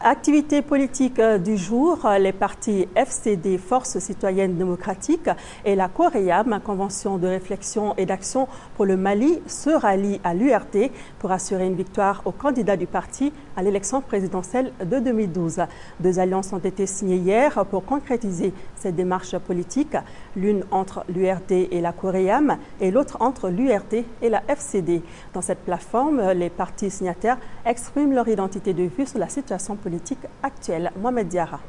Activité politique du jour, les partis FCD, Force citoyenne démocratique, et la COREAM, Convention de réflexion et d'action pour le Mali, se rallient à l'URD pour assurer une victoire aux candidats du parti à l'élection présidentielle de 2012. Deux alliances ont été signées hier pour concrétiser cette démarche politique, l'une entre l'URD et la COREAM et l'autre entre l'URD et la FCD. Dans cette plateforme, les partis signataires expriment leur identité de vue sur la situation politique actuelle. Mohamed Diarra.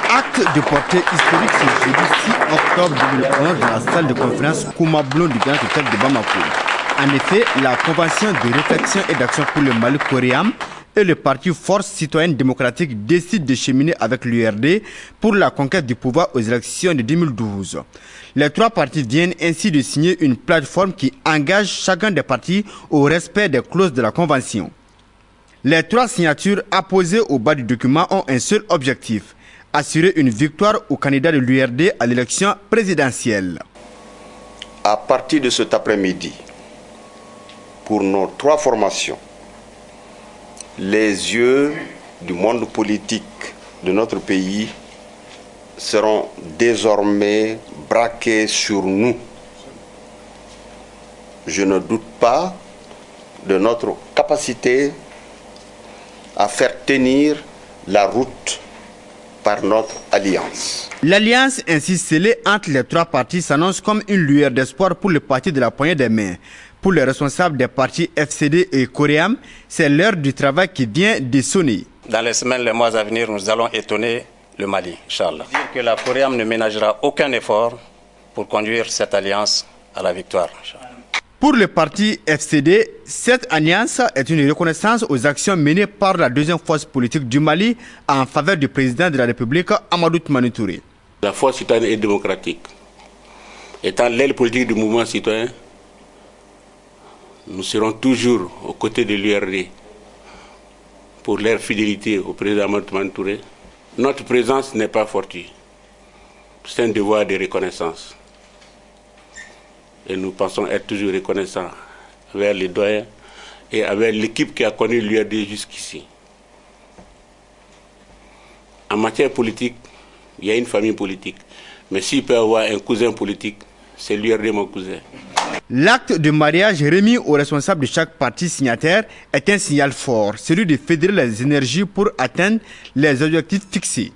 Acte de portée historique ce jeudi 6 octobre 2011 dans la salle de conférence Kouma Blon du Grand Hôtel de Bamako. En effet, la Convention de réflexion et d'action pour le Mali COREAM et le parti Force citoyenne démocratique décident de cheminer avec l'URD pour la conquête du pouvoir aux élections de 2012. Les trois partis viennent ainsi de signer une plateforme qui engage chacun des partis au respect des clauses de la Convention. Les trois signatures apposées au bas du document ont un seul objectif, assurer une victoire au candidat de l'URD à l'élection présidentielle. À partir de cet après-midi, pour nos trois formations, les yeux du monde politique de notre pays seront désormais braqués sur nous. Je ne doute pas de notre capacité à faire tenir la route par notre alliance. L'alliance ainsi scellée entre les trois partis s'annonce comme une lueur d'espoir pour le parti de la poignée des mains. Pour les responsables des partis FCD et COREAM, c'est l'heure du travail qui vient de sonner. Dans les semaines, les mois à venir, nous allons étonner le Mali, Inch'Allah. Dire que la COREAM ne ménagera aucun effort pour conduire cette alliance à la victoire. Pour le parti FCD, cette alliance est une reconnaissance aux actions menées par la deuxième force politique du Mali en faveur du président de la République, Amadou Toumani Touré. La force citoyenne et démocratique, étant l'aile politique du mouvement citoyen, nous serons toujours aux côtés de l'URD pour leur fidélité au président Amadou Toumani Touré. Notre présence n'est pas fortuite, c'est un devoir de reconnaissance. Et nous pensons être toujours reconnaissants envers les doyens et avec l'équipe qui a connu l'URD jusqu'ici. En matière politique, il y a une famille politique. Mais s'il peut y avoir un cousin politique, c'est l'URD mon cousin. L'acte de mariage remis aux responsables de chaque parti signataire est un signal fort, celui de fédérer les énergies pour atteindre les objectifs fixés.